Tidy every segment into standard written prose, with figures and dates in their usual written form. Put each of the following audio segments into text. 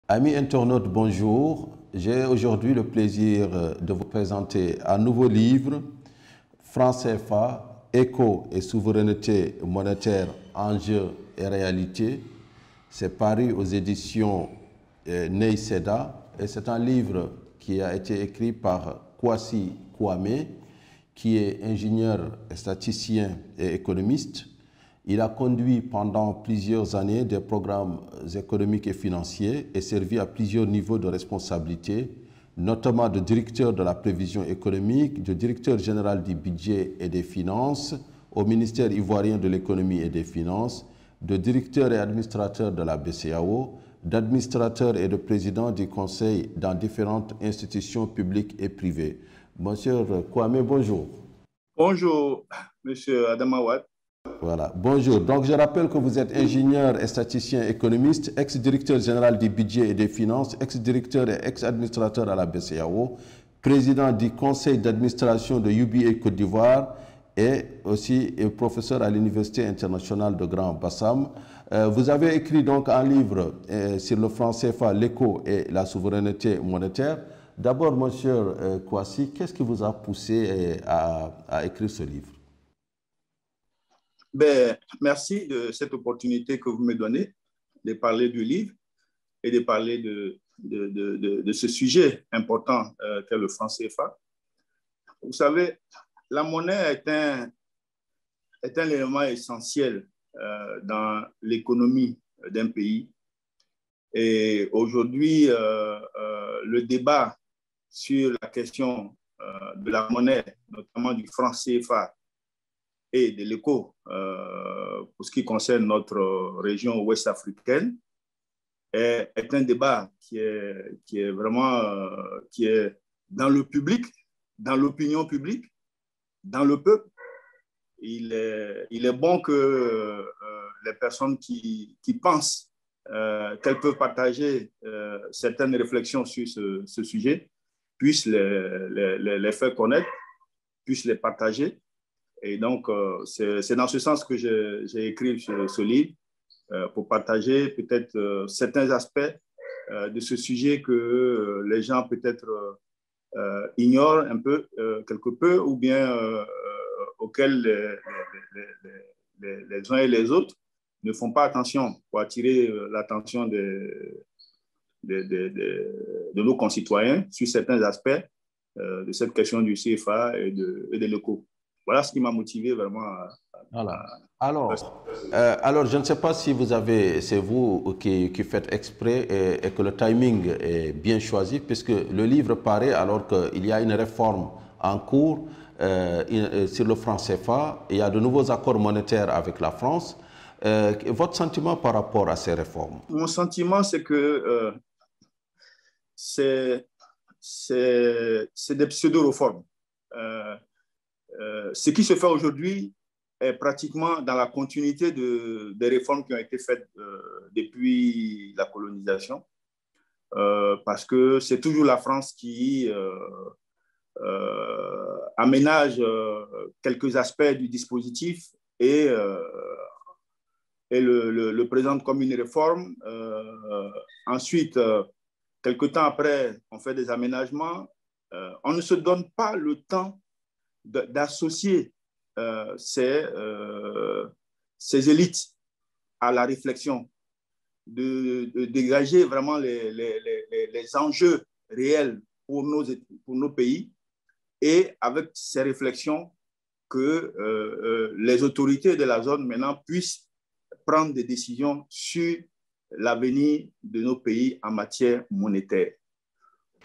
Amis internautes, bonjour. J'ai aujourd'hui le plaisir de vous présenter un nouveau livre, Franc CFA, Éco et souveraineté monétaire, enjeux et réalité. C'est paru aux éditions Ney Seda et c'est un livre qui a été écrit par Kwasi Kwame, qui est ingénieur, statisticien et économiste. Il a conduit pendant plusieurs années des programmes économiques et financiers et servi à plusieurs niveaux de responsabilité, notamment de directeur de la prévision économique, de directeur général du budget et des finances au ministère ivoirien de l'économie et des finances, de directeur et administrateur de la BCAO, d'administrateur et de président du conseil dans différentes institutions publiques et privées. Monsieur Kwame, bonjour. Bonjour, Monsieur Adamawad. Voilà, bonjour. Donc, je rappelle que vous êtes ingénieur et statisticien économiste, ex-directeur général du budget et des finances, ex-directeur et ex-administrateur à la BCAO, président du conseil d'administration de UBA Côte d'Ivoire et aussi professeur à l'Université internationale de Grand Bassam. Vous avez écrit donc un livre sur le franc CFA, l'éco et la souveraineté monétaire. D'abord, monsieur Kwasi, qu'est-ce qui vous a poussé à écrire ce livre? Merci de cette opportunité que vous me donnez de parler du livre et de parler de ce sujet important qu'est le franc CFA. Vous savez, la monnaie est un élément essentiel dans l'économie d'un pays. Et aujourd'hui, le débat sur la question de la monnaie, notamment du franc CFA, et de l'éco pour ce qui concerne notre région ouest africaine est un débat qui est vraiment qui est dans le public, dans l'opinion publique, dans le peuple. Il est bon que les personnes qui pensent qu'elles peuvent partager certaines réflexions sur ce sujet puissent les faire connaître, puissent les partager. Et donc, c'est dans ce sens que j'ai écrit ce livre pour partager peut-être certains aspects de ce sujet que les gens peut-être ignorent un peu, quelque peu, ou bien auxquels les uns et les autres ne font pas attention pour attirer l'attention de nos concitoyens sur certains aspects de cette question du CFA et de l'éco. Voilà ce qui m'a motivé vraiment Voilà. Alors, je ne sais pas si c'est vous qui faites exprès et que le timing est bien choisi, puisque le livre paraît alors qu'il y a une réforme en cours sur le franc CFA, il y a de nouveaux accords monétaires avec la France. Votre sentiment par rapport à ces réformes? Mon sentiment, c'est que c'est des pseudo-réformes. Ce qui se fait aujourd'hui est pratiquement dans la continuité des réformes qui ont été faites depuis la colonisation, parce que c'est toujours la France qui aménage quelques aspects du dispositif et le présente comme une réforme. Ensuite, quelque temps après, on fait des aménagements. On ne se donne pas le temps d'associer ces élites à la réflexion, de dégager vraiment les enjeux réels pour nos pays, et avec ces réflexions que les autorités de la zone maintenant puissent prendre des décisions sur l'avenir de nos pays en matière monétaire.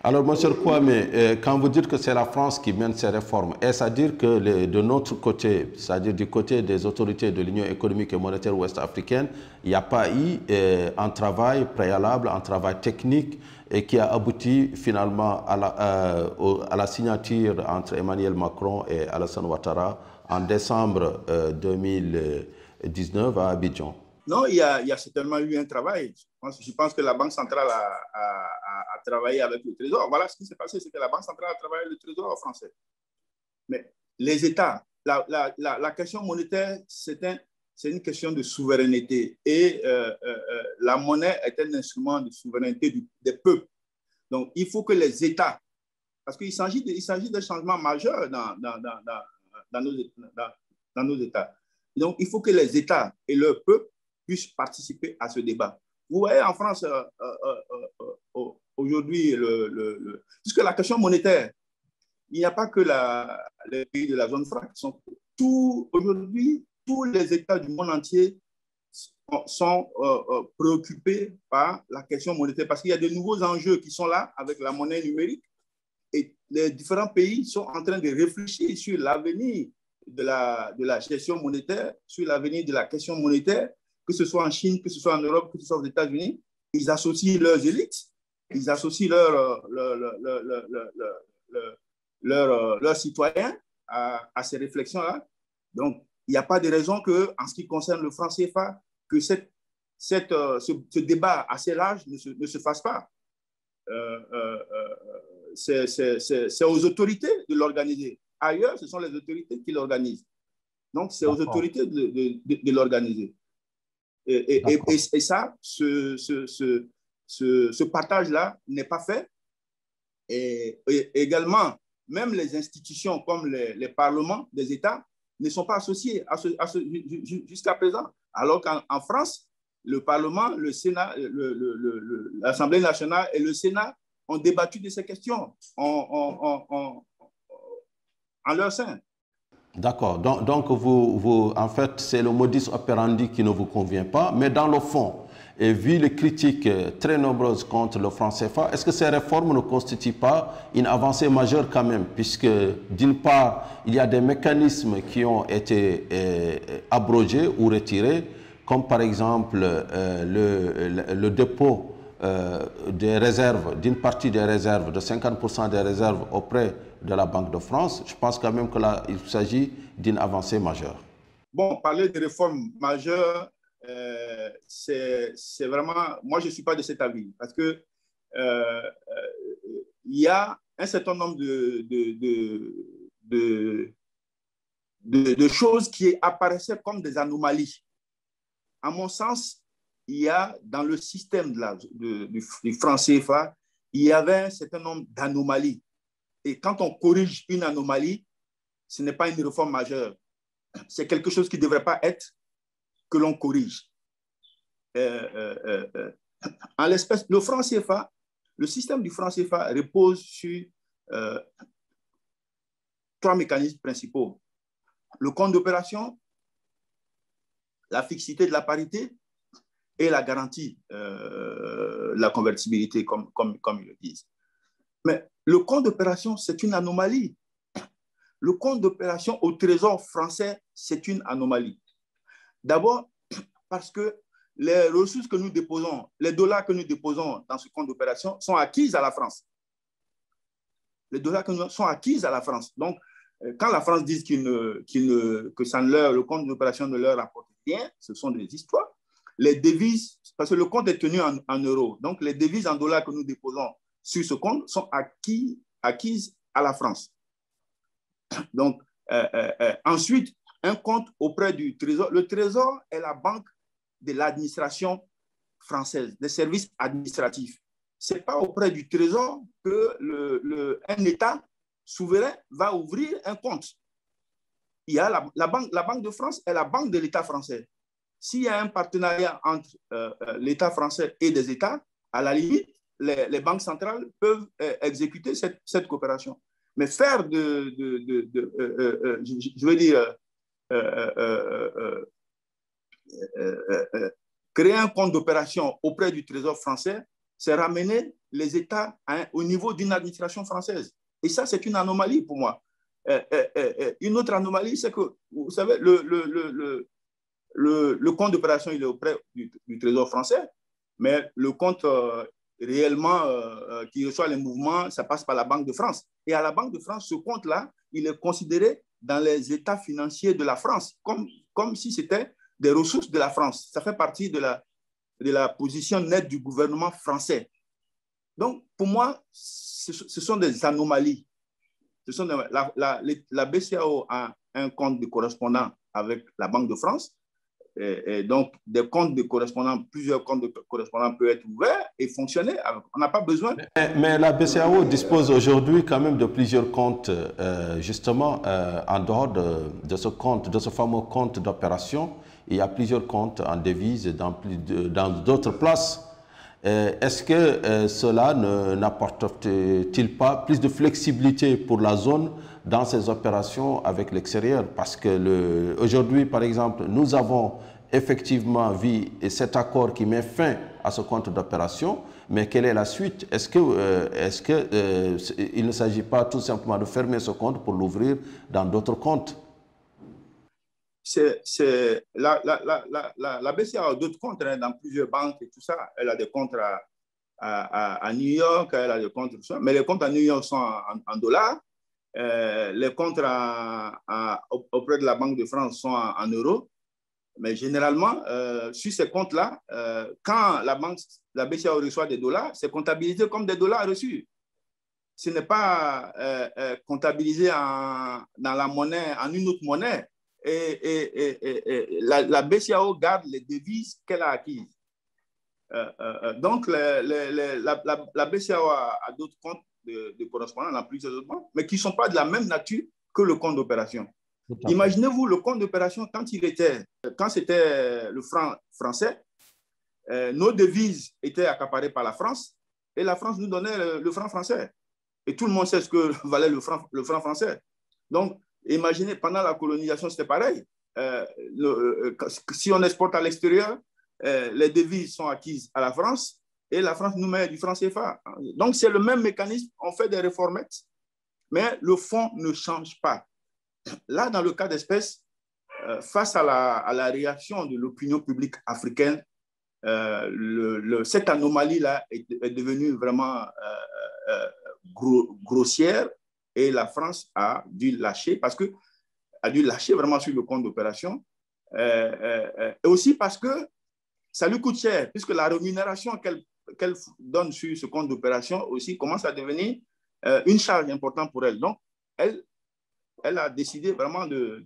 Alors, monsieur Kwame, quand vous dites que c'est la France qui mène ces réformes, est-ce à dire que de notre côté, c'est-à-dire du côté des autorités de l'Union économique et monétaire ouest-africaine, il n'y a pas eu un travail préalable, un travail technique et qui a abouti finalement à la signature entre Emmanuel Macron et Alassane Ouattara en décembre 2019 à Abidjan? Non, il y a certainement eu un travail. Je pense que la Banque centrale a travaillé avec le Trésor. Voilà ce qui s'est passé, c'est que la Banque centrale a travaillé avec le Trésor français. Mais les États, la question monétaire, c'est une question de souveraineté. Et la monnaie est un instrument de souveraineté des peuples. Donc, il faut que les États, parce qu'il s'agit de changements majeurs dans nos États. Donc, il faut que les États et leurs peuples puissent participer à ce débat. Vous voyez, en France, aujourd'hui, puisque la question monétaire, il n'y a pas que les pays de la zone franc qui sont... Aujourd'hui, tous les États du monde entier sont préoccupés par la question monétaire parce qu'il y a de nouveaux enjeux qui sont là avec la monnaie numérique et les différents pays sont en train de réfléchir sur l'avenir de la gestion monétaire, sur l'avenir de la question monétaire, que ce soit en Chine, que ce soit en Europe, que ce soit aux États-Unis. Ils associent leurs élites, ils associent leurs citoyens à ces réflexions-là. Donc, il n'y a pas de raison que, en ce qui concerne le franc CFA, que ce débat assez large ne se fasse pas. C'est aux autorités de l'organiser. Ailleurs, ce sont les autorités qui l'organisent. Donc, c'est aux autorités de l'organiser. Et ça, ce partage-là n'est pas fait. Et également, même les institutions comme les parlements des États ne sont pas associés jusqu'à présent. Alors qu'en France, le Parlement, le Sénat, l'Assemblée nationale et le Sénat ont débattu de ces questions en leur sein. D'accord. Donc en fait, c'est le modus operandi qui ne vous convient pas. Mais dans le fond, et vu les critiques très nombreuses contre le franc CFA, est-ce que ces réformes ne constituent pas une avancée majeure quand même? Puisque d'une part, il y a des mécanismes qui ont été abrogés ou retirés, comme par exemple le dépôt des réserves, d'une partie des réserves, de 50% des réserves auprès de la Banque de France. Je pense quand même que là, il s'agit d'une avancée majeure. Bon, parler de réformes majeures, c'est vraiment... Moi, je ne suis pas de cet avis parce que il y a un certain nombre de choses qui apparaissaient comme des anomalies. À mon sens, il y a dans le système du franc CFA, il y avait un certain nombre d'anomalies. Et quand on corrige une anomalie, ce n'est pas une réforme majeure. C'est quelque chose qui ne devrait pas être que l'on corrige. En l'espèce, le franc CFA, le système du franc CFA repose sur 3 mécanismes principaux. Le compte d'opération, la fixité de la parité et la garantie de la convertibilité, comme ils le disent. Mais le compte d'opération, c'est une anomalie. Le compte d'opération au Trésor français, c'est une anomalie. D'abord, parce que les ressources que nous déposons, les dollars que nous déposons dans ce compte d'opération sont acquises à la France. Les dollars sont acquises à la France. Donc, quand la France dit que ça ne le compte d'opération ne leur rapporte rien, ce sont des histoires. Les devises, parce que le compte est tenu en euros, donc les devises en dollars que nous déposons sur ce compte sont acquises à la France. Donc, ensuite, un compte auprès du Trésor. Le Trésor est la banque de l'administration française, des services administratifs. Ce n'est pas auprès du Trésor que un État souverain va ouvrir un compte. Il y a la Banque de France est la banque de l'État français. S'il y a un partenariat entre l'État français et des États, à la limite, les banques centrales peuvent exécuter cette coopération. Mais faire créer un compte d'opération auprès du Trésor français, c'est ramener les États au niveau d'une administration française. Et ça, c'est une anomalie pour moi. Une autre anomalie, c'est que, vous savez, le compte d'opération, il est auprès du Trésor français, mais le compte réellement qui reçoit les mouvements, ça passe par la Banque de France. Et à la Banque de France, ce compte-là, il est considéré dans les états financiers de la France, comme si c'était des ressources de la France. Ça fait partie de la position nette du gouvernement français. Donc, pour moi, ce sont des anomalies. La BCEAO a un compte de correspondant avec la Banque de France. et donc, des comptes de correspondants, plusieurs comptes de correspondants peuvent être ouverts et fonctionner. On n'a pas besoin. Mais la BCEAO dispose aujourd'hui quand même de plusieurs comptes, justement, en dehors de ce compte, de ce fameux compte d'opération. Il y a plusieurs comptes en devise dans d'autres places. Est-ce que cela n'apporte-t-il pas plus de flexibilité pour la zone dans ses opérations avec l'extérieur? Parce que aujourd'hui, par exemple, nous avons effectivement vu cet accord qui met fin à ce compte d'opération, mais quelle est la suite? Est-ce qu'il ne s'agit pas tout simplement de fermer ce compte pour l'ouvrir dans d'autres comptes? La BCEAO a d'autres comptes dans plusieurs banques et tout ça. Elle a des comptes à New York, elle a des comptes, mais les comptes à New York sont en dollars. Les comptes auprès de la Banque de France sont en euros. Mais généralement, sur ces comptes-là, quand la BCEAO reçoit des dollars, c'est comptabilisé comme des dollars reçus. Ce n'est pas comptabilisé dans la monnaie, en une autre monnaie. La BCEAO garde les devises qu'elle a acquises. Donc, la BCEAO a d'autres comptes de correspondants dans plusieurs autres banques, mais qui ne sont pas de la même nature que le compte d'opération. Imaginez-vous le compte d'opération quand c'était le franc français, nos devises étaient accaparées par la France et la France nous donnait le franc français. Et tout le monde sait ce que valait le franc français. Donc, imaginez, pendant la colonisation, c'était pareil. Si on exporte à l'extérieur, les devises sont acquises à la France et la France nous met du franc CFA. Donc, c'est le même mécanisme. On fait des réformettes, mais le fond ne change pas. Là, dans le cas d'espèce, face à la réaction de l'opinion publique africaine, cette anomalie-là est devenue vraiment grossière et la France a dû lâcher vraiment sur le compte d'opération et aussi parce que ça lui coûte cher puisque la rémunération qu'elle donne sur ce compte d'opération aussi commence à devenir une charge importante pour elle. Donc, elle a décidé vraiment de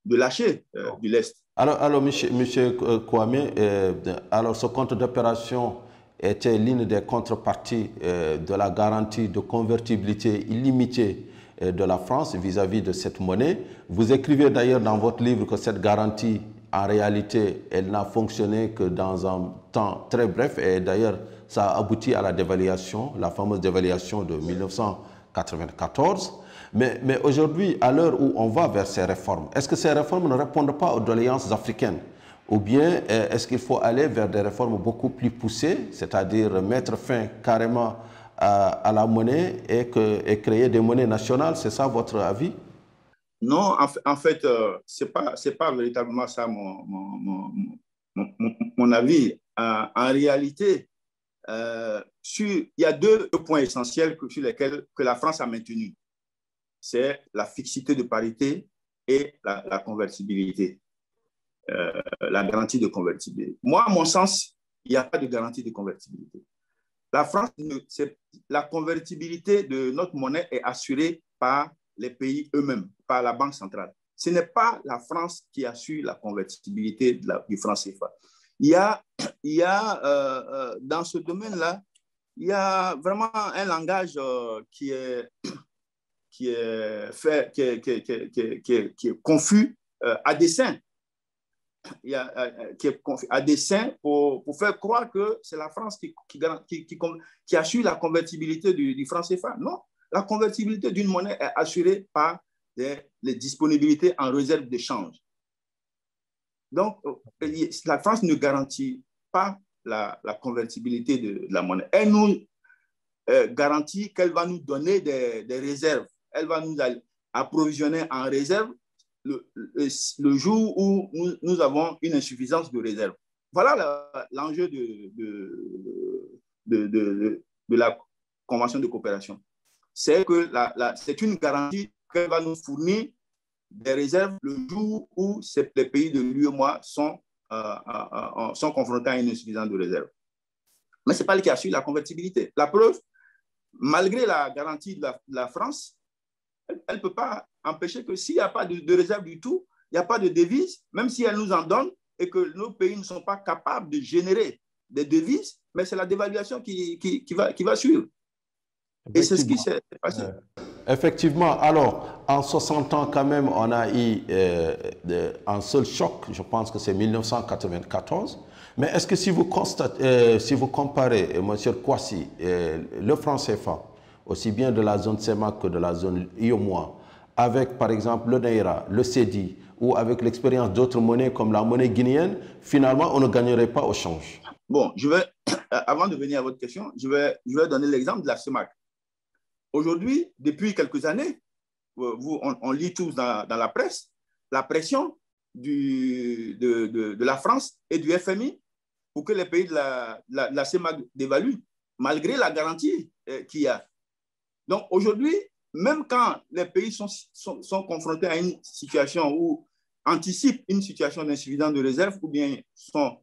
lâcher du lest. Alors monsieur Kwame, alors ce compte d'opération était l'une des contreparties de la garantie de convertibilité illimitée de la France vis-à-vis de cette monnaie. Vous écrivez d'ailleurs dans votre livre que cette garantie, en réalité, elle n'a fonctionné que dans un temps très bref et d'ailleurs, ça a abouti à la dévaluation, la fameuse dévaluation de 1994. Mais aujourd'hui, à l'heure où on va vers ces réformes, est-ce que ces réformes ne répondent pas aux doléances africaines? Ou bien est-ce qu'il faut aller vers des réformes beaucoup plus poussées, c'est-à-dire mettre fin carrément à la monnaie et créer des monnaies nationales? C'est ça votre avis? Non, en fait, ce n'est pas véritablement ça mon avis. En réalité, il y a deux points essentiels sur lesquels que la France a maintenu. C'est la fixité de parité et la convertibilité, la garantie de convertibilité. Moi, à mon sens, il n'y a pas de garantie de convertibilité. La convertibilité de notre monnaie est assurée par les pays eux-mêmes, par la Banque centrale. Ce n'est pas la France qui assure la convertibilité du franc CFA. Il y a dans ce domaine-là, il y a vraiment un langage qui est confus à dessein. Qui est confus à dessein pour faire croire que c'est la France qui assure la convertibilité du franc CFA. Non, la convertibilité d'une monnaie est assurée par les disponibilités en réserve de change. Donc, la France ne garantit pas la convertibilité de la monnaie. Elle nous garantit qu'elle va nous donner des réserves. Elle va nous approvisionner en réserve le jour où nous avons une insuffisance de réserve. Voilà l'enjeu de la convention de coopération. C'est que c'est une garantie qu'elle va nous fournir des réserves le jour où les pays de l'UEMOA sont confrontés à une insuffisance de réserve. Mais ce n'est pas le cas sur la convertibilité. La preuve, malgré la garantie de la France, elle ne peut pas empêcher que s'il n'y a pas de réserve du tout, il n'y a pas de devise, même si elles nous en donnent et que nos pays ne sont pas capables de générer des devises, mais c'est la dévaluation qui va suivre. Et c'est ce qui s'est passé. Effectivement. Alors, en 60 ans, quand même, on a eu un seul choc, je pense que c'est 1994. Mais est-ce que si vous comparez, M. Kouassi, le franc CFA, aussi bien de la zone CEMAC que de la zone IOMOA, avec par exemple le Naira, le CEDI, ou avec l'expérience d'autres monnaies comme la monnaie guinéenne, finalement, on ne gagnerait pas au change? Bon, avant de venir à votre question, je vais donner l'exemple de la CEMAC. Aujourd'hui, depuis quelques années, on lit tous dans la presse la pression de la France et du FMI pour que les pays de la CEMAC dévaluent, malgré la garantie qu'il y a. Donc aujourd'hui, même quand les pays sont confrontés à une situation où anticipent une situation d'insuffisance de réserve ou bien font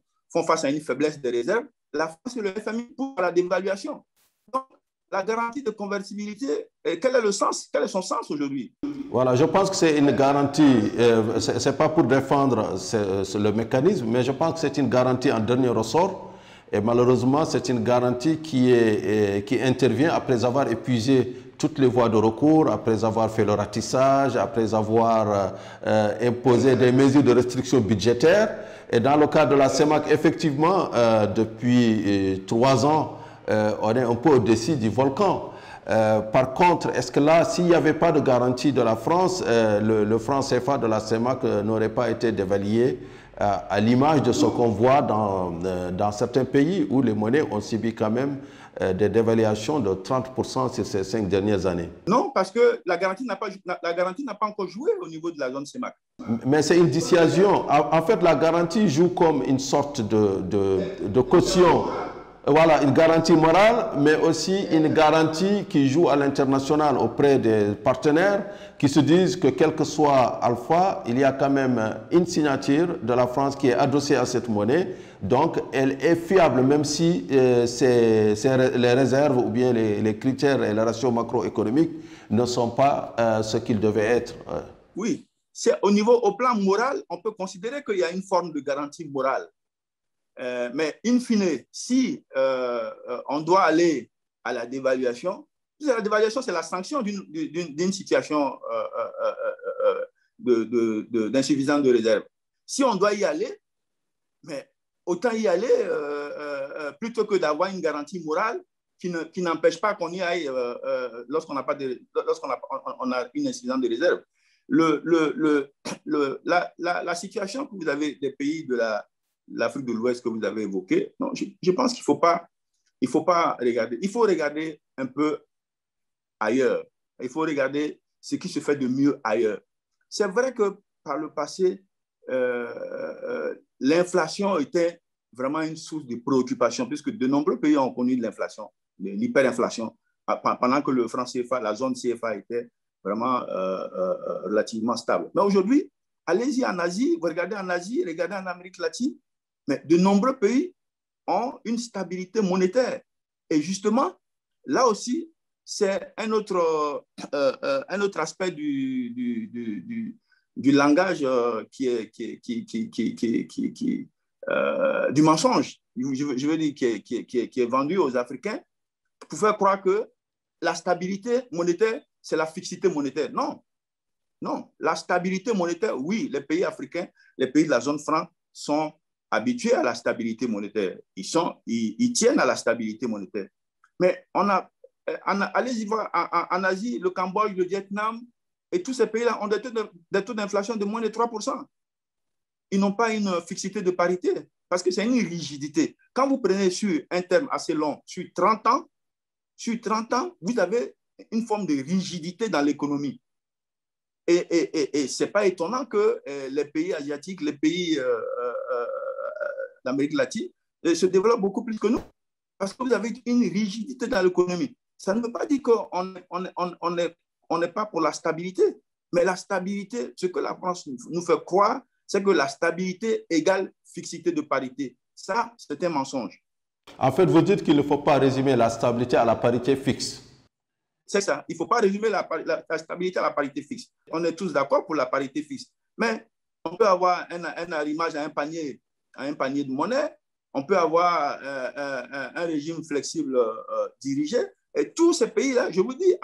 face à une faiblesse des réserves, la France et le FMI poussent à la dévaluation. Donc, la garantie de convertibilité, quel est son sens aujourd'hui? Voilà, je pense que c'est une garantie, ce n'est pas pour défendre le mécanisme, mais je pense que c'est une garantie en dernier ressort. Et malheureusement, c'est une garantie qui intervient après avoir épuisé toutes les voies de recours, après avoir fait le ratissage, après avoir imposé des mesures de restriction budgétaire. Et dans le cas de la CEMAC, effectivement, depuis 3 ans, on est un peu au-dessus du volcan. Par contre, est-ce que là, s'il n'y avait pas de garantie de la France, le franc CFA de la CEMAC n'aurait pas été dévalué à l'image de ce qu'on voit dans certains pays où les monnaies ont subi quand même des dévaluations de 30% sur ces 5 dernières années? Non, parce que la garantie n'a pas encore joué au niveau de la zone CEMAC. Mais c'est une dissuasion. En fait, la garantie joue comme une sorte de caution. Voilà, une garantie morale, mais aussi une garantie qui joue à l'international auprès des partenaires qui se disent que quel que soit Alpha, il y a quand même une signature de la France qui est adossée à cette monnaie. Donc, elle est fiable, même si les réserves ou bien les critères et les ratios macroéconomiques ne sont pas ce qu'ils devaient être. Oui, au plan moral, on peut considérer qu'il y a une forme de garantie morale. Mais in fine, si on doit aller à la dévaluation, la dévaluation, c'est la sanction d'une situation d'insuffisance de réserve. Si on doit y aller, mais autant y aller plutôt que d'avoir une garantie morale qui n'empêche pas qu'on y aille lorsqu'on a une insuffisance de réserve. La situation que vous avez des pays de l'Afrique de l'Ouest que vous avez évoqué, non, je pense qu'il ne faut pas regarder. Il faut regarder un peu ailleurs. Il faut regarder ce qui se fait de mieux ailleurs. C'est vrai que par le passé, l'inflation était vraiment une source de préoccupation puisque de nombreux pays ont connu de l'inflation, de l'hyperinflation, pendant que le franc CFA, la zone CFA était vraiment relativement stable. Mais aujourd'hui, allez-y en Asie, vous regardez en Asie, regardez en Amérique latine, mais de nombreux pays ont une stabilité monétaire. Et justement, là aussi, c'est un autre aspect du langage du mensonge, je veux dire, qui est vendu aux Africains pour faire croire que la stabilité monétaire, c'est la fixité monétaire. Non. Non. La stabilité monétaire, oui, les pays africains, les pays de la zone franc sont habitués à la stabilité monétaire. Ils tiennent à la stabilité monétaire. Mais allez-y voir, en Asie, le Cambodge, le Vietnam et tous ces pays-là ont des taux d'inflation de moins de 3%. Ils n'ont pas une fixité de parité parce que c'est une rigidité. Quand vous prenez sur un terme assez long, sur 30 ans, vous avez une forme de rigidité dans l'économie. Et ce n'est pas étonnant que les pays asiatiques, les pays d'Amérique latine se développent beaucoup plus que nous parce que vous avez une rigidité dans l'économie. Ça ne veut pas dire qu'on n'est pas pour la stabilité, mais la stabilité, ce que la France nous fait croire, c'est que la stabilité égale fixité de parité. Ça, c'est un mensonge. En fait, vous dites qu'il ne faut pas résumer la stabilité à la parité fixe. C'est ça. Il ne faut pas résumer la stabilité à la parité fixe. On est tous d'accord pour la parité fixe. Mais on peut avoir un arrimage à un panier de monnaie, on peut avoir un régime flexible dirigé. Et tous ces pays-là, je vous dis,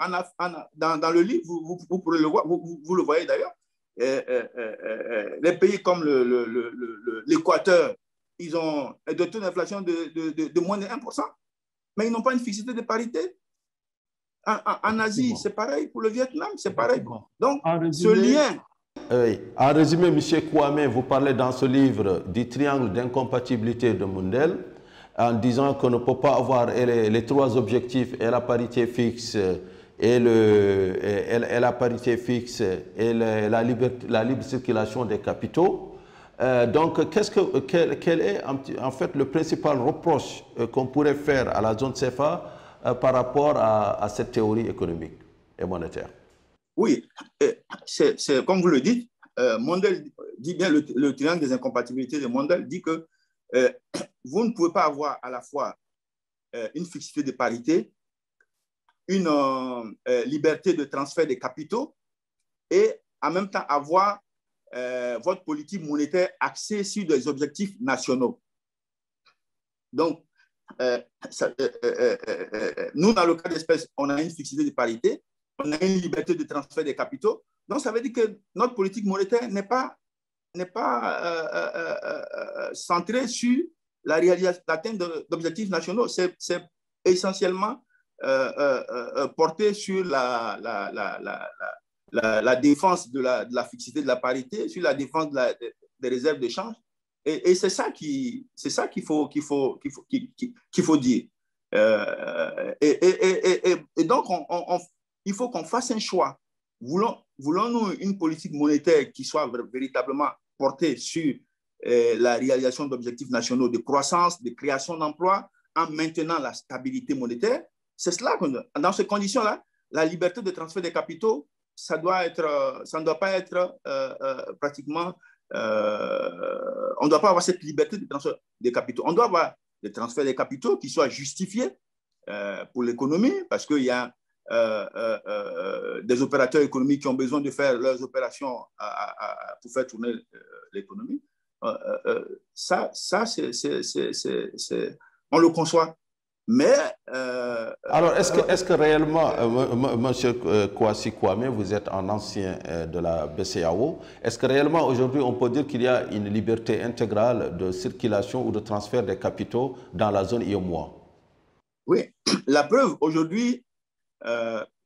dans le livre, vous pourrez le voir, vous le voyez d'ailleurs, les pays comme l'Équateur, ils ont des taux d'inflation de moins de 1%, mais ils n'ont pas une fixité de parité. En Asie, c'est pareil. Pour le Vietnam, c'est pareil. Donc, ce lien... Oui. En résumé, M. Kwame, vous parlez dans ce livre du triangle d'incompatibilité de Mundell, en disant qu'on ne peut pas avoir les trois objectifs et la parité fixe et la parité fixe et la libre circulation des capitaux. Donc, quel est en fait le principal reproche qu'on pourrait faire à la zone CFA par rapport à cette théorie économique et monétaire? Oui, c'est comme vous le dites, Mundell dit bien, le triangle des incompatibilités de Mundell dit que vous ne pouvez pas avoir à la fois une fixité de parité, une liberté de transfert des capitaux et en même temps avoir votre politique monétaire axée sur des objectifs nationaux. Donc, nous, dans le cas d'espèce, on a une fixité de parité, on a une liberté de transfert des capitaux. Donc, ça veut dire que notre politique monétaire n'est pas centrée sur l'atteinte d'objectifs nationaux. C'est essentiellement porté sur la défense de la fixité de la parité, sur la défense des réserves de change. Et c'est ça qu'il faut dire. Et donc, il faut qu'on fasse un choix. Voulons-nous une politique monétaire qui soit véritablement portée sur la réalisation d'objectifs nationaux de croissance, de création d'emplois, en maintenant la stabilité monétaire? C'est cela que, dans ces conditions-là, la liberté de transfert des capitaux, ça ne doit pas être pratiquement... on ne doit pas avoir cette liberté de transfert des capitaux. On doit avoir des transferts des capitaux qui soient justifiés pour l'économie, parce qu'il y a des opérateurs économiques qui ont besoin de faire leurs opérations pour faire tourner l'économie. Ça on le conçoit. Mais... alors, est-ce que réellement, M. Kwasi Kwame, vous êtes un ancien de la BCEAO, est-ce que réellement aujourd'hui on peut dire qu'il y a une liberté intégrale de circulation ou de transfert des capitaux dans la zone IOMOA? Oui, la preuve, aujourd'hui,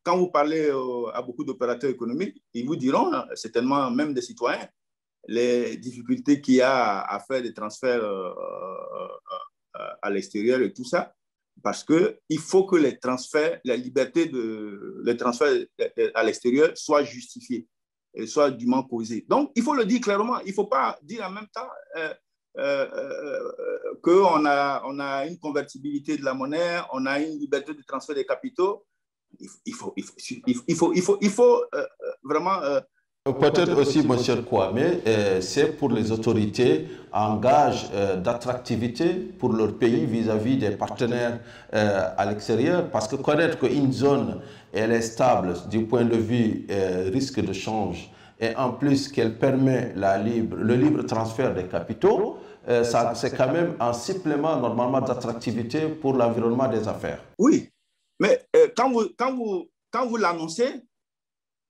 quand vous parlez à beaucoup d'opérateurs économiques, ils vous diront, certainement même des citoyens, les difficultés qu'il y a à faire des transferts à l'extérieur et tout ça, parce qu'il faut que les transferts, la liberté les transferts à l'extérieur soient justifiés et soient dûment causés. Donc, il faut le dire clairement. Il ne faut pas dire en même temps qu'on a une convertibilité de la monnaie, on a une liberté de transfert des capitaux. Il faut vraiment... Peut-être aussi, M. Kwame, c'est pour les autorités un gage d'attractivité pour leur pays vis-à-vis des partenaires à l'extérieur, parce que connaître qu'une zone elle est stable du point de vue risque de change et en plus qu'elle permet le libre transfert des capitaux, c'est quand même un supplément normalement d'attractivité pour l'environnement des affaires. Oui, mais quand vous l'annoncez,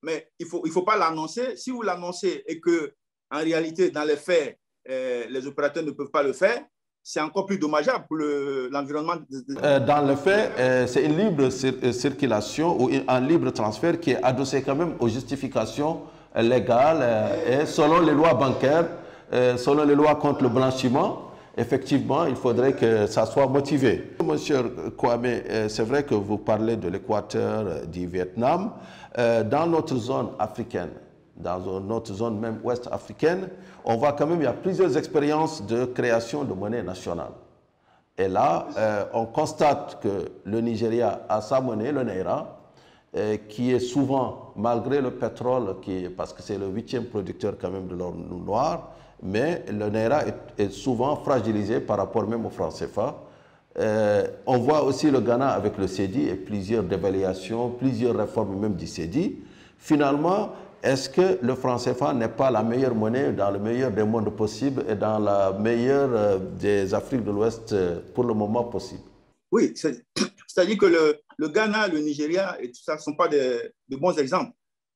mais il faut pas l'annoncer. Si vous l'annoncez et que, en réalité, dans les faits, les opérateurs ne peuvent pas le faire, c'est encore plus dommageable pour l'environnement. Dans le fait, c'est une libre circulation ou un libre transfert qui est adossé quand même aux justifications légales et selon les lois bancaires, selon les lois contre le blanchiment. Effectivement, il faudrait que ça soit motivé. Monsieur Kwame, c'est vrai que vous parlez de l'Équateur, du Vietnam. Dans notre zone africaine, dans notre zone même ouest africaine, on voit quand même qu'il y a plusieurs expériences de création de monnaie nationale. Et là, on constate que le Nigeria a sa monnaie, le Naira, qui est souvent, malgré le pétrole, parce que c'est le 8e producteur quand même de l'or noir, mais le Naira est souvent fragilisé par rapport même au franc CFA. On voit aussi le Ghana avec le CEDI et plusieurs dévaluations, plusieurs réformes même du CEDI. Finalement, est-ce que le franc CFA n'est pas la meilleure monnaie dans le meilleur des mondes possibles et dans la meilleure des Afriques de l'Ouest pour le moment possible? Oui, c'est-à-dire que le Ghana, le Nigeria et tout ça ne sont pas de bons exemples.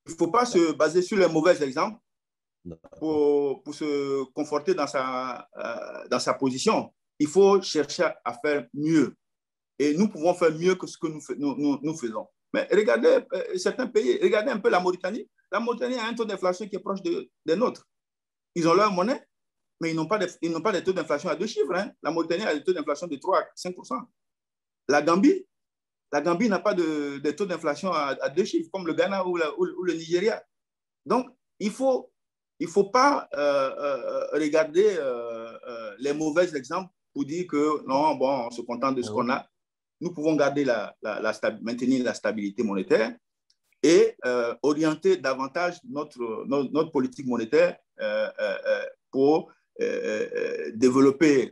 Il ne faut pas se baser sur les mauvais exemples pour se conforter dans sa position. Il faut chercher à faire mieux. Et nous pouvons faire mieux que ce que nous faisons. Mais regardez certains pays, regardez un peu la Mauritanie. La Mauritanie a un taux d'inflation qui est proche des nôtres. Ils ont leur monnaie, mais ils n'ont pas de taux d'inflation à 2 chiffres. Hein. La Mauritanie a des taux d'inflation de 3 à 5%. La Gambie n'a pas de taux d'inflation à 2 chiffres, comme le Ghana ou le Nigeria. Donc, il ne faut pas regarder les mauvais exemples pour dire que non, bon, on se contente de ce qu'on a. Nous pouvons garder maintenir la stabilité monétaire et orienter davantage notre politique monétaire pour développer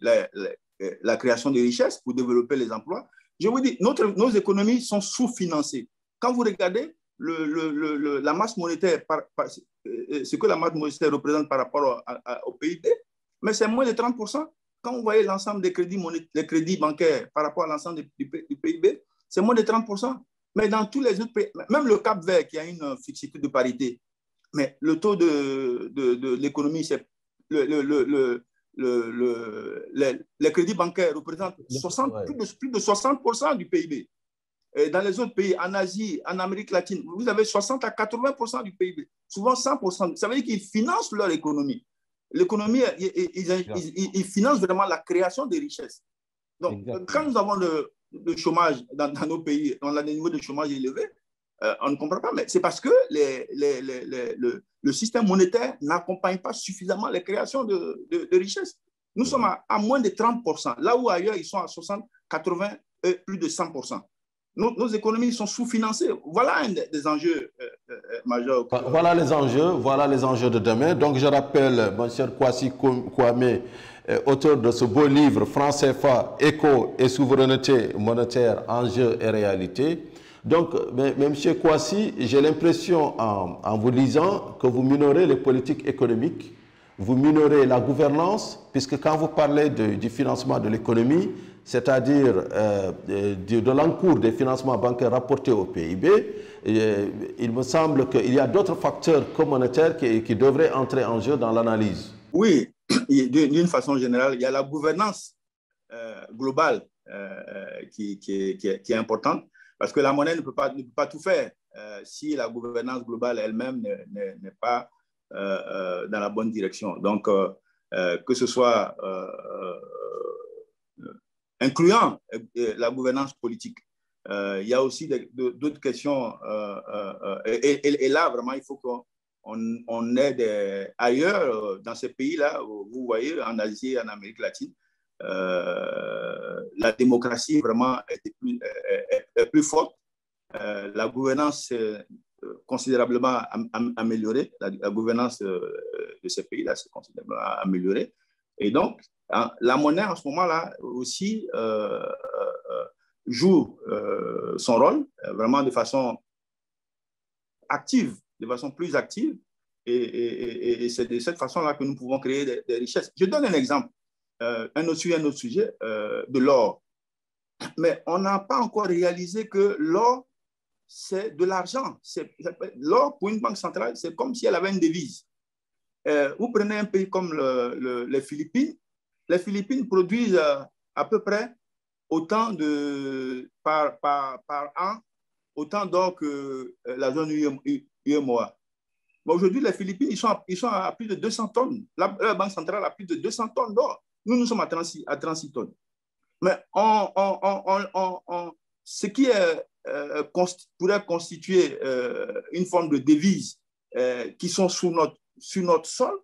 la création de richesses, pour développer les emplois. Je vous dis, nos économies sont sous-financées. Quand vous regardez la masse monétaire, ce que la masse monétaire représente par rapport au PIB, mais c'est moins de 30%. Quand vous voyez l'ensemble des crédits bancaires par rapport à l'ensemble du PIB, c'est moins de 30%. Mais dans tous les autres pays, même le Cap-Vert qui a une fixité de parité, mais le taux de l'économie, c'est les crédits bancaires représentent plus de 60% du PIB. Et dans les autres pays, en Asie, en Amérique latine, vous avez 60 à 80% du PIB, souvent 100%. Ça veut dire qu'ils financent leur économie. L'économie, ils financent vraiment la création des richesses. Donc, quand nous avons le chômage dans nos pays, on a des niveaux de chômage élevés, on ne comprend pas, mais c'est parce que le système monétaire n'accompagne pas suffisamment les créations de richesses. Nous sommes à moins de 30%, là où ailleurs ils sont à 60, 80 et plus de 100%. Nos économies sont sous-financées. Voilà un des enjeux majeurs. Voilà les enjeux de demain. Donc je rappelle, mon cher Kwasi Kwame, auteur de ce beau livre, Franc CFA, éco et souveraineté monétaire, enjeux et réalité. Donc, M. Kwasi, j'ai l'impression en vous lisant que vous minorez les politiques économiques, vous minorez la gouvernance, puisque quand vous parlez du financement de l'économie, c'est-à-dire de l'encours des financements bancaires rapportés au PIB, il me semble qu'il y a d'autres facteurs monétaires qui devraient entrer en jeu dans l'analyse. Oui, d'une façon générale, il y a la gouvernance globale qui est importante, parce que la monnaie ne peut pas tout faire si la gouvernance globale elle-même n'est pas dans la bonne direction. Donc, que ce soit incluant la gouvernance politique. Il y a aussi d'autres questions. Et là, vraiment, il faut qu'on aide ailleurs, dans ces pays-là, vous voyez, en Asie, en Amérique latine, la démocratie vraiment est plus forte. La gouvernance est considérablement améliorée. La gouvernance de ces pays-là s'est considérablement améliorée. Et donc, la monnaie, en ce moment-là, aussi joue son rôle, vraiment de façon active, de façon plus active. Et c'est de cette façon-là que nous pouvons créer des richesses. Je donne un exemple, un autre sujet, de l'or. Mais on n'a pas encore réalisé que l'or, c'est de l'argent. L'or, pour une banque centrale, c'est comme si elle avait une devise. Vous prenez un pays comme les Philippines. Les Philippines produisent à peu près autant par an, autant d'or que la zone UEMOA. Aujourd'hui, les Philippines, ils sont à plus de 200 tonnes. La Banque centrale a plus de 200 tonnes d'or. Nous sommes à 36 tonnes. Mais ce qui pourrait constituer une forme de devise qui sont sur notre sol,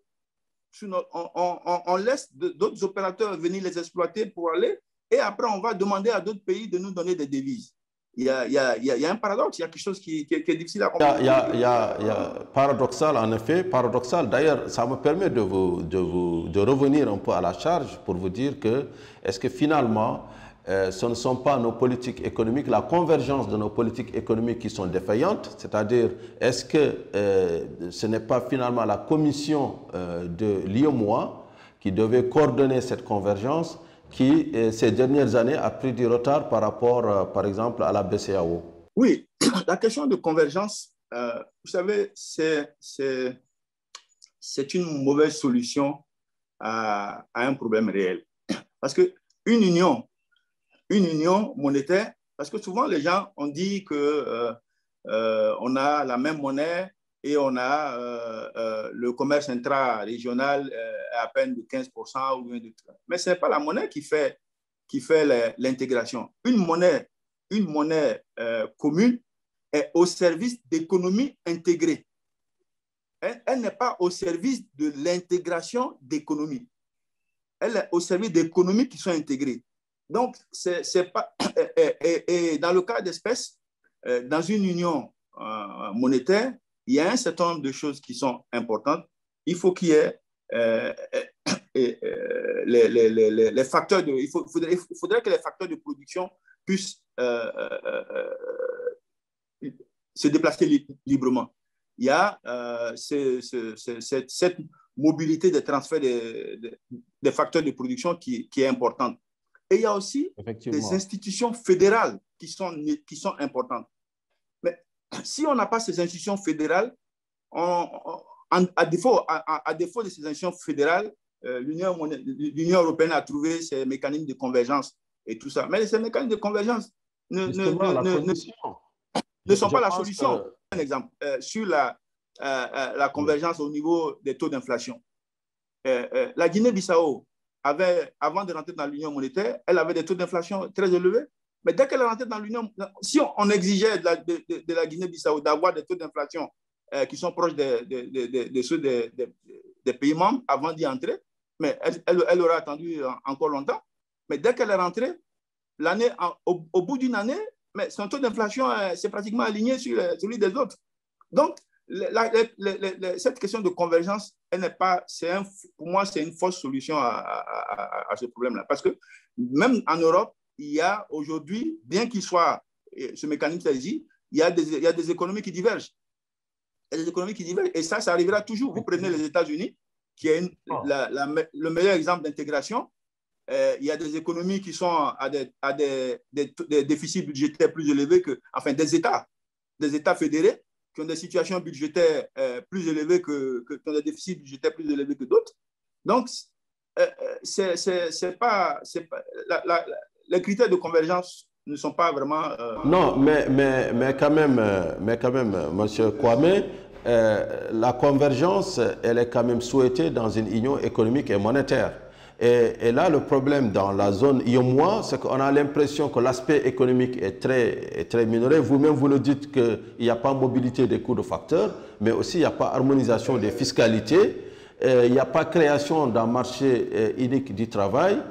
on laisse d'autres opérateurs venir les exploiter pour aller, et après on va demander à d'autres pays de nous donner des devises. Il y a un paradoxe, il y a quelque chose qui est difficile à comprendre. Il y a paradoxal, en effet, paradoxal. D'ailleurs, ça me permet de revenir un peu à la charge pour vous dire que, est-ce que finalement, ce ne sont pas nos politiques économiques, la convergence de nos politiques économiques qui sont défaillantes, c'est-à-dire est-ce que ce n'est pas finalement la commission de l'UEMOA qui devait coordonner cette convergence qui, ces dernières années, a pris du retard par rapport, par exemple, à la BCEAO? Oui, la question de convergence, vous savez, c'est une mauvaise solution à un problème réel. Parce qu'une union monétaire, parce que souvent les gens ont dit que on a la même monnaie et on a le commerce intra-régional à peine de 15% ou bien de 30%. Mais ce n'est pas la monnaie qui fait l'intégration. Une monnaie commune est au service d'économies intégrées. Elle n'est pas au service de l'intégration d'économies. Elle est au service d'économies qui sont intégrées. Donc, c'est pas, et dans le cas d'espèce, dans une union monétaire, il y a un certain nombre de choses qui sont importantes. Il faut qu'il y ait les facteurs de... Il faudrait que les facteurs de production puissent se déplacer librement. Il y a cette mobilité des transferts des facteurs de production qui est importante. Et il y a aussi des institutions fédérales qui sont importantes. Mais si on n'a pas ces institutions fédérales, à défaut de ces institutions fédérales, l'Union européenne a trouvé ses mécanismes de convergence et tout ça. Mais ces mécanismes de convergence ne sont pas la solution. Un exemple, sur la convergence au niveau des taux d'inflation. La Guinée-Bissau, avant de rentrer dans l'Union monétaire, elle avait des taux d'inflation très élevés. Mais dès qu'elle est rentrée dans l'Union, si on exigeait de la Guinée-Bissau d'avoir des taux d'inflation qui sont proches de ceux des pays membres avant d'y entrer, mais elle aurait attendu encore longtemps. Mais dès qu'elle est rentrée, au bout d'une année, mais son taux d'inflation c'est pratiquement aligné sur celui des autres. Donc, cette question de convergence, pour moi, c'est une fausse solution à ce problème-là. Parce que même en Europe, il y a aujourd'hui, bien qu'il soit ce mécanisme ici, il y a des économies qui divergent. Il y a des économies qui divergent. Et ça arrivera toujours. Vous prenez les États-Unis, qui est le meilleur exemple d'intégration. Il y a des économies qui sont à des déficits budgétaires plus élevés enfin des États fédérés qui ont des situations budgétaires plus élevées qui ont des déficits budgétaires plus élevés que d'autres. Donc, les critères de convergence ne sont pas vraiment... Non, mais quand même, M. Kwame, la convergence, elle est quand même souhaitée dans une union économique et monétaire. Et là, le problème dans la zone IOMOA, c'est qu'on a l'impression que l'aspect économique est très minoré. Vous-même, vous le dites qu'il n'y a pas mobilité des coûts de facteurs, mais aussi il n'y a pas harmonisation des fiscalités, il n'y a pas création d'un marché unique du travail.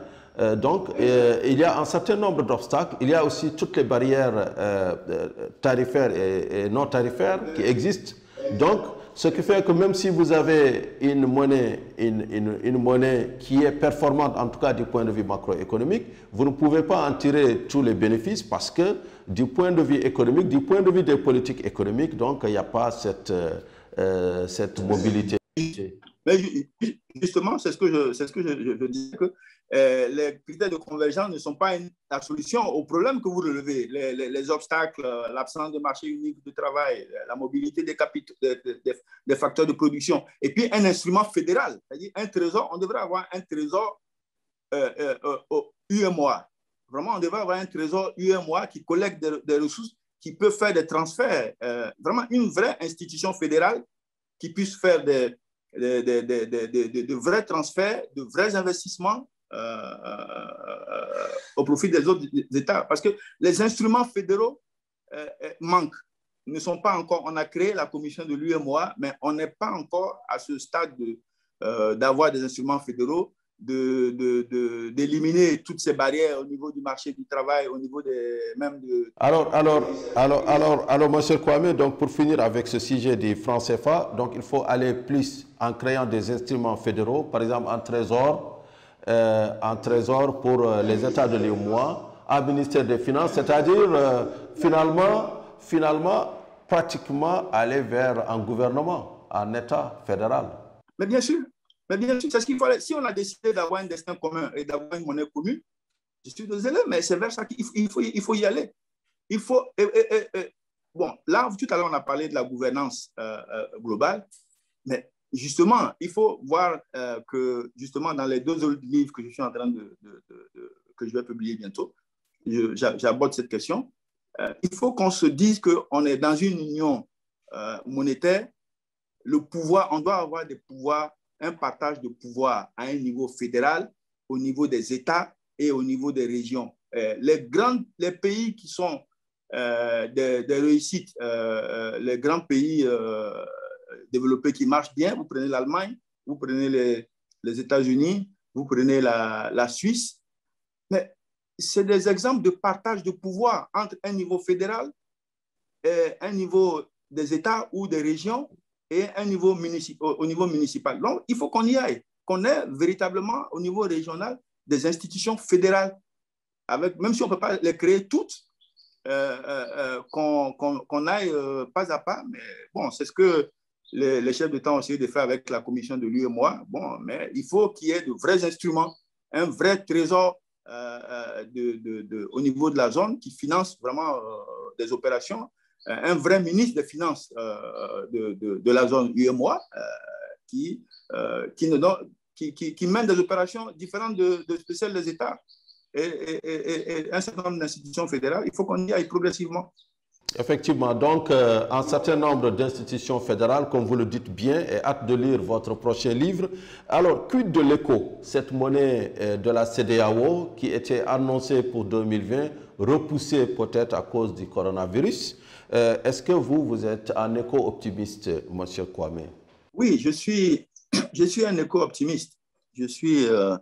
Donc, il y a un certain nombre d'obstacles. Il y a aussi toutes les barrières tarifaires et non tarifaires qui existent. Donc, ce qui fait que même si vous avez une monnaie qui est performante, en tout cas du point de vue macroéconomique, vous ne pouvez pas en tirer tous les bénéfices parce que du point de vue économique, du point de vue des politiques économiques, donc il n'y a pas cette mobilité. Mais justement, c'est ce que je dis, que les critères de convergence ne sont pas la solution aux problèmes que vous relevez, les obstacles, l'absence de marché unique de travail, la mobilité des capitaux, des facteurs de production, et puis un instrument fédéral, c'est-à-dire un trésor. On devrait avoir un trésor UEMOA. Vraiment, on devrait avoir un trésor UEMOA qui collecte des ressources, qui peut faire des transferts, vraiment une vraie institution fédérale qui puisse faire de vrais transferts, de vrais investissements au profit des autres États. Parce que les instruments fédéraux manquent, ne sont pas encore... On a créé la commission de l'UEMOA, mais on n'est pas encore à ce stade d'avoir des instruments fédéraux, d'éliminer toutes ces barrières au niveau du marché du travail, au niveau même de... Alors, M. Kwame, donc pour finir avec ce sujet du franc CFA, donc il faut aller plus en créant des instruments fédéraux, par exemple un trésor pour les États de l'UEMOA, un ministère des Finances, c'est-à-dire finalement, pratiquement aller vers un gouvernement, un État fédéral. Mais bien sûr, c'est ce qu'il faut. Si on a décidé d'avoir un destin commun et d'avoir une monnaie commune, je suis désolé, mais c'est vers ça qu'il faut y aller. Il faut. Bon, là, tout à l'heure, on a parlé de la gouvernance globale, mais justement, il faut voir que, justement, dans les 2 autres livres que je suis en train que je vais publier bientôt, j'aborde cette question. Il faut qu'on se dise qu'on est dans une union monétaire. Le pouvoir, on doit avoir des pouvoirs, un partage de pouvoir à un niveau fédéral, au niveau des États et au niveau des régions. Les pays qui sont des réussites, les grands pays développés qui marchent bien, vous prenez l'Allemagne, vous prenez les États-Unis, vous prenez la Suisse, mais c'est des exemples de partage de pouvoir entre un niveau fédéral et un niveau des États ou des régions et un niveau au niveau municipal. Donc, il faut qu'on y aille, qu'on ait véritablement au niveau régional des institutions fédérales, même si on ne peut pas les créer toutes, qu'on aille pas à pas. Mais bon, c'est ce que les chefs d'État ont essayé de faire avec la commission de l'UEMOA. Bon, mais il faut qu'il y ait de vrais instruments, un vrai trésor au niveau de la zone qui finance vraiment des opérations, un vrai ministre des Finances de la zone UEMOA qui mène des opérations différentes de celles des États et un certain nombre d'institutions fédérales. Il faut qu'on y aille progressivement. Effectivement, donc un certain nombre d'institutions fédérales, comme vous le dites bien, et hâte de lire votre prochain livre. Alors, quid de l'éco, cette monnaie de la CEDEAO qui était annoncée pour 2020, repoussée peut-être à cause du coronavirus? Est-ce que vous êtes un éco-optimiste, M. Kwame? Oui, je suis un éco-optimiste. Nous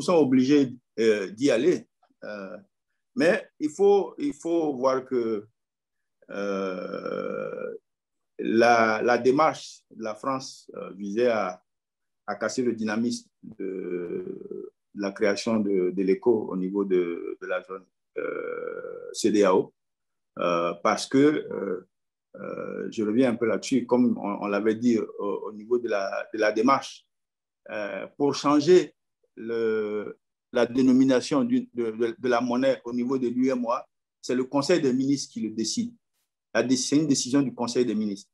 sommes obligés d'y aller. Mais il faut voir que la démarche de la France visait à casser le dynamisme de la création de l'éco au niveau de la zone CEDEAO, parce que, je reviens un peu là-dessus, comme on l'avait dit au niveau de la démarche, pour changer la dénomination de la monnaie au niveau de l'UEMOA, c'est le Conseil des ministres qui le décide. C'est une décision du Conseil des ministres.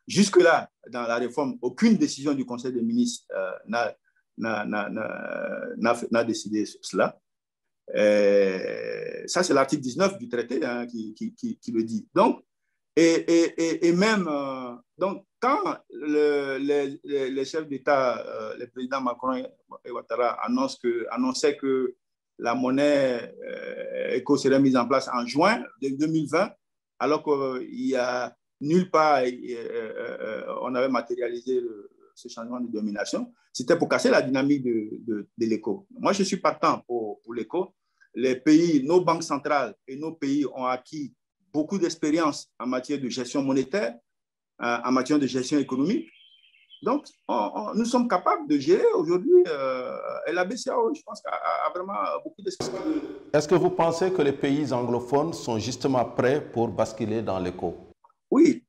Jusque-là, dans la réforme, aucune décision du Conseil des ministres n'a décidé cela. Ça, c'est l'article 19 du traité qui le dit. Donc, et même, donc, quand les chefs d'État, le président Macron et Ouattara annonçaient que la monnaie éco serait mise en place en juin 2020, alors qu'il n'y a nulle part, on avait matérialisé ce changement de domination, c'était pour casser la dynamique de l'éco. Moi, je suis partant pour l'éco. Les pays, nos banques centrales et nos pays ont acquis beaucoup d'expérience en matière de gestion monétaire, en matière de gestion économique. Donc, nous sommes capables de gérer aujourd'hui. Et la BCAO, je pense, a vraiment beaucoup d'expérience. Est-ce que vous pensez que les pays anglophones sont justement prêts pour basculer dans l'éco? Oui,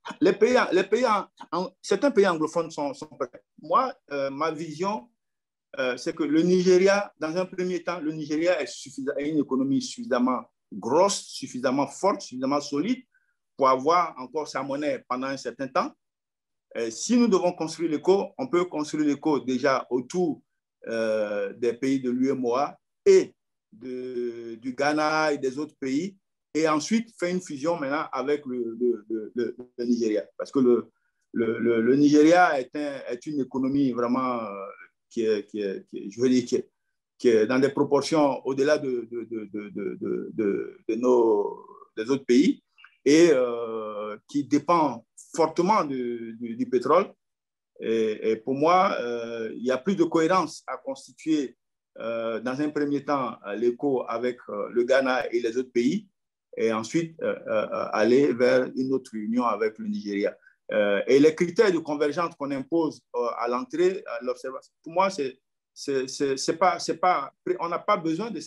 certains pays anglophones sont prêts. Moi, ma vision, c'est que le Nigeria, dans un premier temps, le Nigeria a une économie suffisamment grosse, suffisamment forte, suffisamment solide pour avoir encore sa monnaie pendant un certain temps. Si nous devons construire l'éco, on peut construire l'éco déjà autour des pays de l'UEMOA et du Ghana et des autres pays, et ensuite faire une fusion maintenant avec le Nigeria. Parce que le Nigeria est une économie vraiment qui est dans des proportions au-delà des autres pays et qui dépend fortement du pétrole. Et pour moi, il y a plus de cohérence à constituer dans un premier temps l'éco avec le Ghana et les autres pays, et ensuite aller vers une autre union avec le Nigeria. Et les critères de convergence qu'on impose à l'entrée, à l'observation, pour moi, on n'a pas besoin de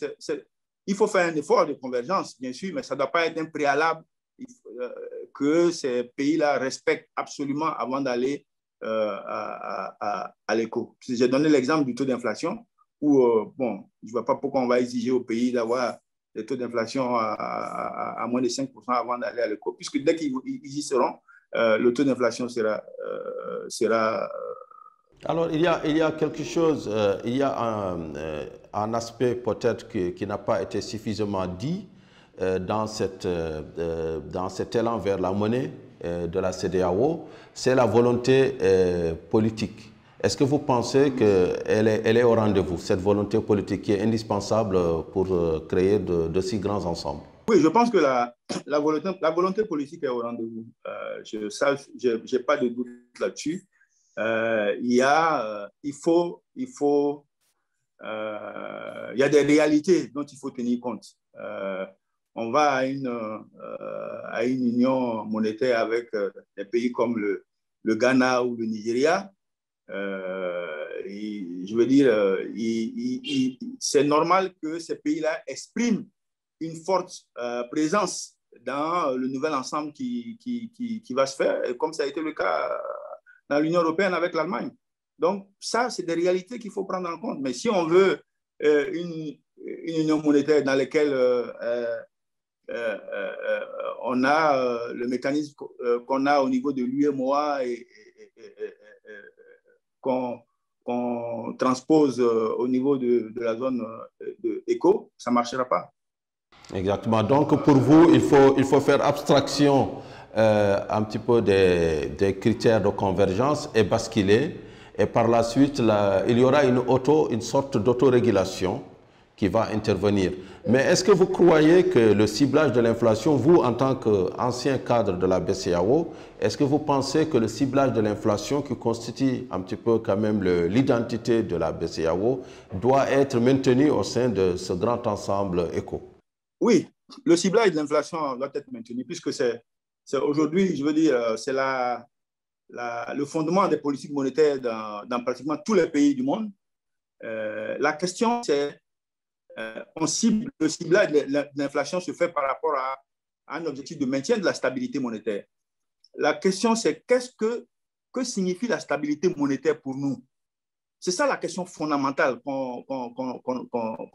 il faut faire un effort de convergence, bien sûr, mais ça ne doit pas être un préalable que ces pays-là respectent absolument avant d'aller à l'éco. J'ai donné l'exemple du taux d'inflation où, bon, je ne vois pas pourquoi on va exiger au pays d'avoir des taux d'inflation à moins de 5% avant d'aller à l'éco, puisque dès qu'ils y seront, le taux d'inflation sera alors, il y a quelque chose, il y a un aspect peut-être qui n'a pas été suffisamment dit dans cet élan vers la monnaie de la CEDEAO, c'est la volonté politique. Est-ce que vous pensez qu'elle est au rendez-vous, cette volonté politique qui est indispensable pour créer de si grands ensembles? Oui, je pense que la volonté politique est au rendez-vous. Je n'ai pas de doute là-dessus. Il y a des réalités dont il faut tenir compte. On va à une union monétaire avec des pays comme le Ghana ou le Nigeria. Je veux dire, c'est normal que ces pays-là expriment une forte présence dans le nouvel ensemble qui va se faire, comme ça a été le cas dans l'Union européenne avec l'Allemagne. Donc, ça, c'est des réalités qu'il faut prendre en compte. Mais si on veut une union monétaire dans laquelle on a le mécanisme qu'on a au niveau de l'UEMOA et qu'on transpose au niveau de la zone de ECO, ça ne marchera pas. Exactement. Donc, pour vous, il faut faire abstraction un petit peu des critères de convergence et basculer. Et par la suite, il y aura une sorte d'autorégulation qui va intervenir. Mais est-ce que vous croyez que le ciblage de l'inflation, vous, en tant qu'ancien cadre de la BCEAO, est-ce que vous pensez que le ciblage de l'inflation, qui constitue un petit peu quand même l'identité de la BCEAO, doit être maintenu au sein de ce grand ensemble ECO? Oui, le ciblage de l'inflation doit être maintenu, puisque c'est aujourd'hui, je veux dire, c'est le fondement des politiques monétaires dans pratiquement tous les pays du monde. La question, c'est le ciblage de l'inflation se fait par rapport à un objectif de maintien de la stabilité monétaire. La question, c'est que signifie la stabilité monétaire pour nous? C'est ça la question fondamentale qu'on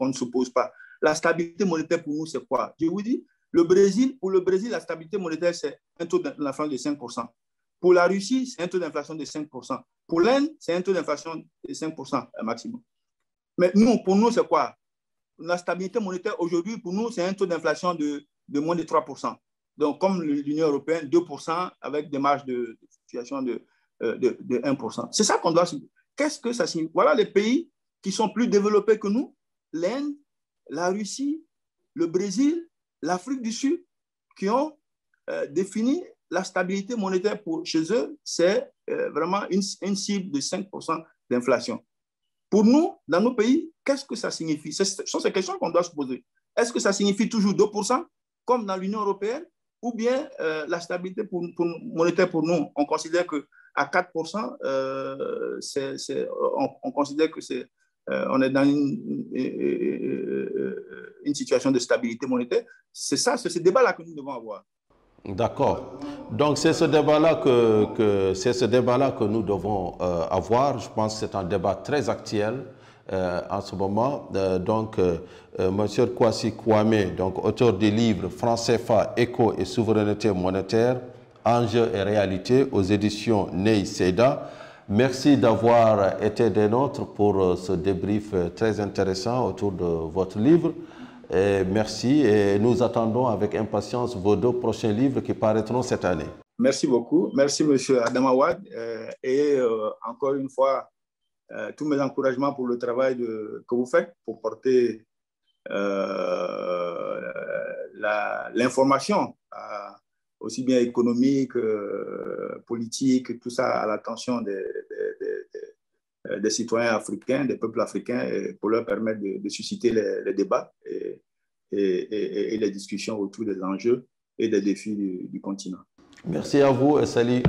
ne se pose pas. La stabilité monétaire pour nous, c'est quoi? Je vous dis, pour le Brésil, la stabilité monétaire, c'est un taux d'inflation de 5%. Pour la Russie, c'est un taux d'inflation de 5%. Pour l'Inde, c'est un taux d'inflation de 5% maximum. Mais pour nous, c'est quoi? La stabilité monétaire aujourd'hui, pour nous, c'est un taux d'inflation de moins de 3%. Donc, comme l'Union européenne, 2% avec des marges de fluctuation de 1%. C'est ça qu'on doit... Qu'est-ce que ça signifie? Voilà les pays qui sont plus développés que nous, l'Inde, la Russie, le Brésil, l'Afrique du Sud, qui ont défini la stabilité monétaire chez eux, c'est vraiment une cible de 5% d'inflation. Pour nous, dans nos pays, qu'est-ce que ça signifie? Ce sont ces questions qu'on doit se poser. Est-ce que ça signifie toujours 2%, comme dans l'Union européenne, ou bien la stabilité monétaire pour nous, on considère qu'à 4%, on considère que on est dans une situation de stabilité monétaire. C'est ce débat-là que nous devons avoir. D'accord. Donc c'est ce débat-là que nous devons avoir. Je pense que c'est un débat très actuel en ce moment. Monsieur Kwasi Kwame, donc auteur du livre Franc CFA, Éco et souveraineté monétaire, enjeux et réalité aux éditions Ney Seda. Merci d'avoir été des nôtres pour ce débrief très intéressant autour de votre livre. Et merci et nous attendons avec impatience vos 2 prochains livres qui paraîtront cette année. Merci beaucoup. Merci, M. Adam Awad. Et encore une fois, tous mes encouragements pour le travail que vous faites pour porter l'information, aussi bien économique, politique, tout ça à l'attention des citoyens africains, des peuples africains, pour leur permettre de susciter les débats et les discussions autour des enjeux et des défis du continent. Merci à vous et salut.